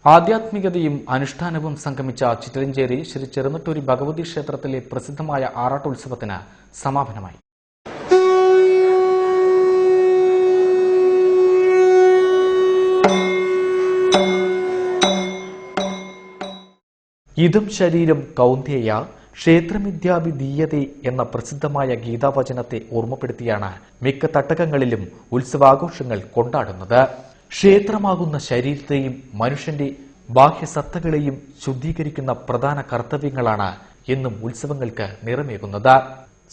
ആധ്യാത്മികതയും അനുഷ്ഠാനവും സംഗമിച്ച ചിറ്റലഞ്ചേരി ശ്രീ ചെറുനട്ടൂരി ഭഗവതി ക്ഷേത്രത്തിലെ പ്രസിദ്ധമായ ആറാട്ടുത്സവത്തിന് സമാപനമായി. ഇതം ശരീരം കൗന്ദേയ ക്ഷേത്രമിദ്യാഭിധീയതേ എന്ന പ്രസിദ്ധമായ ഗീതാവചനത്തെ ഓർമ്മപ്പെടുത്തിയാണ് മിക്ക തട്ടകങ്ങളിലും ഉത്സവാഘോഷങ്ങൾ കൊണ്ടാടുന്നത്. ക്ഷേത്രമാകുന്ന ശരീരത്തെയും മനുഷ്യന്റെ ബാഹ്യസത്തകളെയും ശുദ്ധീകരിക്കുന്ന പ്രധാന കർത്തവ്യങ്ങളാണ് എന്നും ഉത്സവങ്ങൾക്ക് നിറമേകുന്നത്.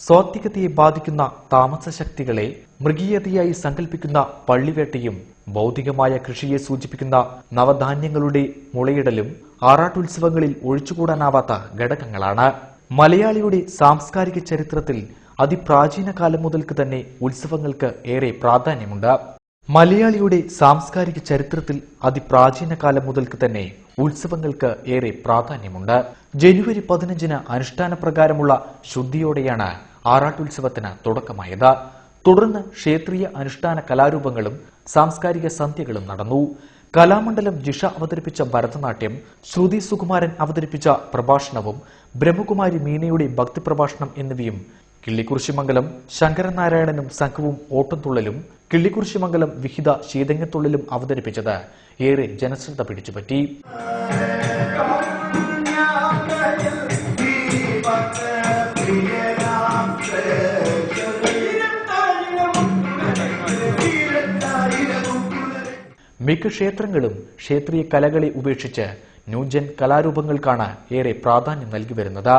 സ്വാത്വികതയെ ബാധിക്കുന്ന താമസശക്തികളെ മൃഗീയതയായി സങ്കല്പിക്കുന്ന പള്ളിവേട്ടയും ഭൗതികമായ കൃഷിയെ സൂചിപ്പിക്കുന്ന നവധാന്യങ്ങളുടെ മുളയിടലും ആറാട്ടുത്സവങ്ങളിൽ ഒഴിച്ചുകൂടാനാവാത്ത ഘടകങ്ങളാണ്. മലയാളിയുടെ സാംസ്കാരിക ചരിത്രത്തിൽ അതിപ്രാചീന കാലം മുതൽക്ക് തന്നെ ഉത്സവങ്ങൾക്ക് ഏറെ പ്രാധാന്യമുണ്ട്. മലയാളിയുടെ സാംസ്കാരിക ചരിത്രത്തിൽ അതിപ്രാചീന കാലം മുതൽക്ക് തന്നെ ഉത്സവങ്ങൾക്ക് ഏറെ പ്രാധാന്യമുണ്ട്. ജനുവരി 15-ന് അനുഷ്ഠാനപ്രകാരമുള്ള ശുദ്ധിയോടെയാണ് ആറാട്ടുത്സവത്തിന് തുടക്കമായത്. തുടർന്ന് ക്ഷേത്രീയ അനുഷ്ഠാന കലാരൂപങ്ങളും സാംസ്കാരിക സന്ധ്യകളും നടന്നു. കലാമണ്ഡലം ജിഷ അവതരിപ്പിച്ച ഭരതനാട്യം, ശ്രുതി സുകുമാരൻ അവതരിപ്പിച്ച പ്രഭാഷണവും ബ്രഹ്മകുമാരി മീനയുടെ ഭക്തിപ്രഭാഷണം എന്നിവയും, കിള്ളിക്കുറിശിമംഗലം ശങ്കരനാരായണനും സംഘവും ഓട്ടംതുള്ളലും, കിള്ളിക്കുറിശിമംഗലം വിഹിത ശീതങ്ങത്തുള്ളിലും അവതരിപ്പിച്ചത് ഏറെ ജനശ്രദ്ധ പിടിച്ചുപറ്റി. മിക്ക ക്ഷേത്രങ്ങളും ക്ഷേത്രീയ കലകളെ ഉപേക്ഷിച്ച് ന്യൂജൻ കലാരൂപങ്ങൾക്കാണ് ഏറെ പ്രാധാന്യം നൽകി വരുന്നത്.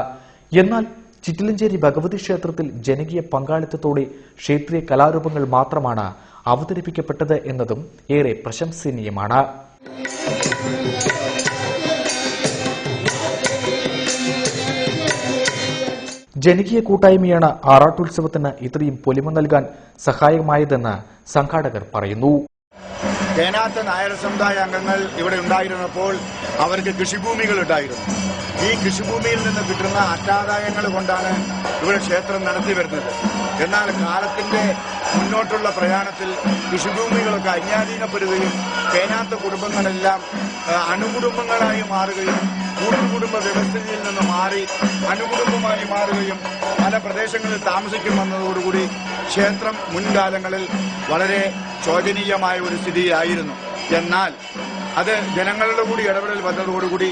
എന്നാൽ ചിറ്റലഞ്ചേരി ഭഗവതി ക്ഷേത്രത്തിൽ ജനകീയ പങ്കാളിത്തത്തോടെ ക്ഷേത്രീയ കലാരൂപങ്ങൾ മാത്രമാണ് അവതരിപ്പിക്കപ്പെട്ടത് എന്നതും ഏറെ പ്രശംസനീയമാണ്. ജനകീയ കൂട്ടായ്മയാണ് ആറാട്ടുത്സവത്തിന് ഇത്രയും പൊലിമ നൽകാൻ സഹായകമായതെന്ന് സംഘാടകർ പറയുന്നു. കേനാത്ത് നായർ സമുദായ അംഗങ്ങൾ ഇവിടെ ഉണ്ടായിരുന്നപ്പോൾ അവർക്ക് കൃഷിഭൂമികൾ ഉണ്ടായിരുന്നു. ഈ കൃഷിഭൂമിയിൽ നിന്ന് കിട്ടുന്ന അഷ്ടാദായങ്ങൾ കൊണ്ടാണ് ഇവിടെ ക്ഷേത്രം നടത്തി വരുന്നത്. എന്നാൽ കാലത്തിന്റെ മുന്നോട്ടുള്ള പ്രയാണത്തിൽ കൃഷിഭൂമികളൊക്കെ അന്യാധീനപ്പെടുകയും കേനാത്ത് കുടുംബങ്ങളെല്ലാം അണുകുടുംബങ്ങളായി മാറുകയും കൂട്ടുകുടുംബ വ്യവസ്ഥയിൽ നിന്ന് മാറി അണുകുടുംബമായി മാറുകയും പല പ്രദേശങ്ങളിൽ താമസിക്കുമെന്നതോടുകൂടി ക്ഷേത്രം മുൻകാലങ്ങളിൽ വളരെ ശോചനീയമായ ഒരു സ്ഥിതിയിലായിരുന്നു. എന്നാൽ അത് ജനങ്ങളുടെ കൂടി ഇടപെടൽ വന്നതോടുകൂടി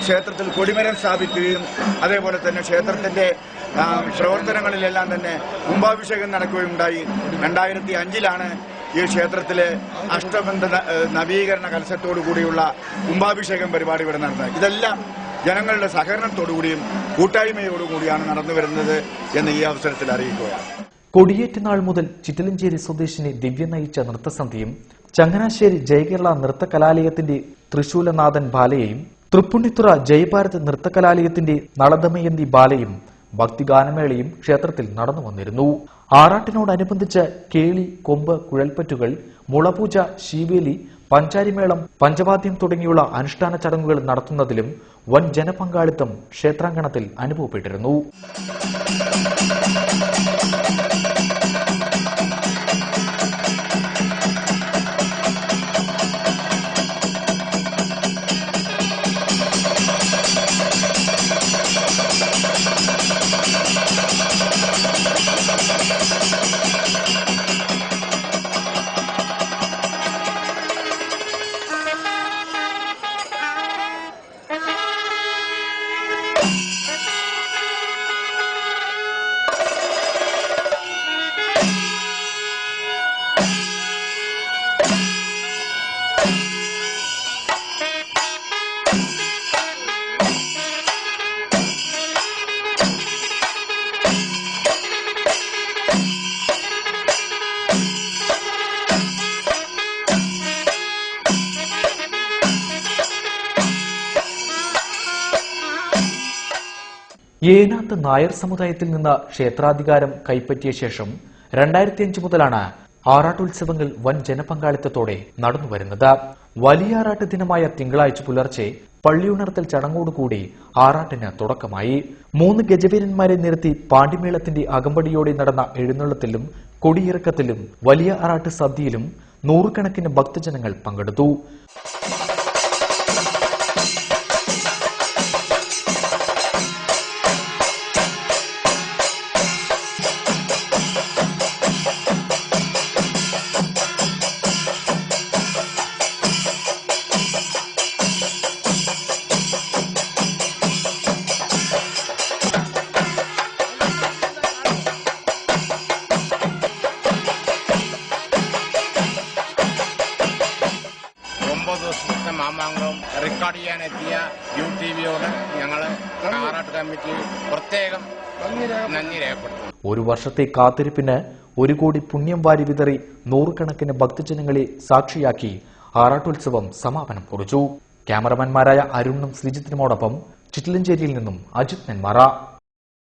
ക്ഷേത്രത്തിൽ കൊടിമരം സ്ഥാപിക്കുകയും അതേപോലെ തന്നെ ക്ഷേത്രത്തിന്റെ പ്രവർത്തനങ്ങളിലെല്ലാം തന്നെ കുംഭാഭിഷേകം നടക്കുകയുണ്ടായി. 2005-ലാണ് ഈ ക്ഷേത്രത്തിലെ അഷ്ടബന്ധ നവീകരണ കലശത്തോടു കൂടിയുള്ള കുംഭാഭിഷേകം പരിപാടി ഇവിടെ നടന്നത്. ഇതെല്ലാം ജനങ്ങളുടെ സഹകരണത്തോടുകൂടിയും കൂട്ടായ്മയോടുകൂടിയാണ് നടന്നു വരുന്നത് എന്ന് ഈ അവസരത്തിൽ അറിയിക്കുകയാണ്. കൊടിയേറ്റനാൾ മുതൽ ചിറ്റലഞ്ചേരി സ്വദേശിനി ദിവ്യ നയിച്ച നൃത്തസന്ധ്യയും ചങ്ങനാശ്ശേരി ജയകേരള നൃത്തകലാലയത്തിന്റെ തൃശൂലനാഥൻ ബാലയും തൃപ്പുണിത്തുറ ജയഭാരത് നൃത്തകലാലയത്തിന്റെ നളദമയന്തി ബാലയും ഭക്തിഗാനമേളയും ക്ഷേത്രത്തിൽ നടന്നു വന്നിരുന്നു. ആറാട്ടിനോടനുബന്ധിച്ച് കേളി, കൊമ്പ്, കുഴൽപ്പറ്റുകൾ, മുളപൂജ, ശീവേലി, പഞ്ചാരിമേളം, പഞ്ചവാദ്യം തുടങ്ങിയുള്ള അനുഷ്ഠാന ചടങ്ങുകൾ നടത്തുന്നതിലും വൻ ജനപങ്കാളിത്തം ക്ഷേത്രാങ്കണത്തിൽ അനുഭവപ്പെട്ടിരുന്നു. ഏനാത്ത് നായർ സമുദായത്തിൽ നിന്ന് ക്ഷേത്രാധികാരം കൈപ്പറ്റിയ ശേഷം 2005 മുതലാണ് ആറാട്ടുത്സവങ്ങൾ വൻ ജനപങ്കാളിത്തത്തോടെ നടന്നുവരുന്നത്. വലിയാറാട്ട് ദിനമായ തിങ്കളാഴ്ച പുലർച്ചെ പള്ളിയുണർത്തൽ ചടങ്ങോടുകൂടി ആറാട്ടിന് തുടക്കമായി. 3 ഗജവീരന്മാരെ നിരത്തി പാണ്ടിമേളത്തിന്റെ അകമ്പടിയോടെ നടന്ന എഴുന്നള്ളത്തിലും കൊടിയിറക്കത്തിലും വലിയ ആറാട്ട് സദ്യയിലും നൂറുകണക്കിന് ഭക്തജനങ്ങൾ പങ്കെടുത്തു. ഇവിടുത്തെ മാമാങ്കവും റെക്കോർഡ് ചെയ്യാനെത്തിയ UTVയോട് ഞങ്ങൾ ആറാട്ട് കമ്മിറ്റി പ്രത്യേകം നന്ദി രേഖപ്പെടുത്തുന്നു. ഒരു വർഷത്തെ കാത്തിരിപ്പിന് 1 കോടി പുണ്യം വാരി വിതറി നൂറുകണക്കിന് ഭക്തജനങ്ങളെ സാക്ഷിയാക്കി ആറാട്ടുത്സവം സമാപനം കുറിച്ചു. ക്യാമറമാൻമാരായ അരുണും ശ്രീജിത്തിനുമോടൊപ്പം ചിറ്റിലഞ്ചേരിയിൽ നിന്നും അജിത് നെന്മാറ.